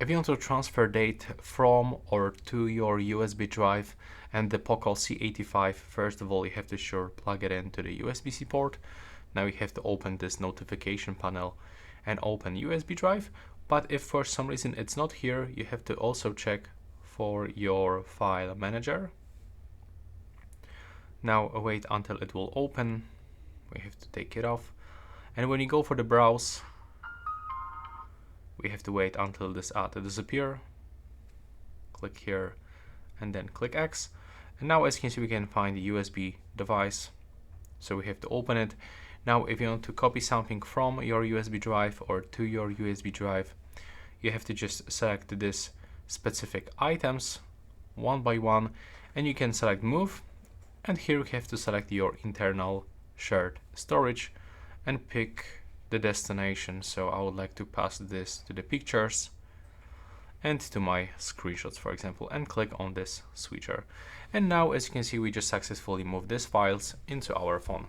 If you want to transfer data from or to your USB drive and the Poco C85, first of all you have to plug it into the USB-C port. Now you have to open this notification panel and open USB drive. But if for some reason it's not here, you have to also check for your file manager. Now wait until it will open. We have to take it off. And when you go for the browse, we have to wait until this add to disappear. Click here and then click X. And now as you can see, we can find the USB device. So we have to open it. Now if you want to copy something from your USB drive or to your USB drive, you have to just select this specific items one by one, and you can select move, and here you have to select your internal shared storage and pick the destination. So I would like to pass this to the pictures and to my screenshots, for example, and click on this switcher. And now as you can see, we just successfully moved these files into our phone.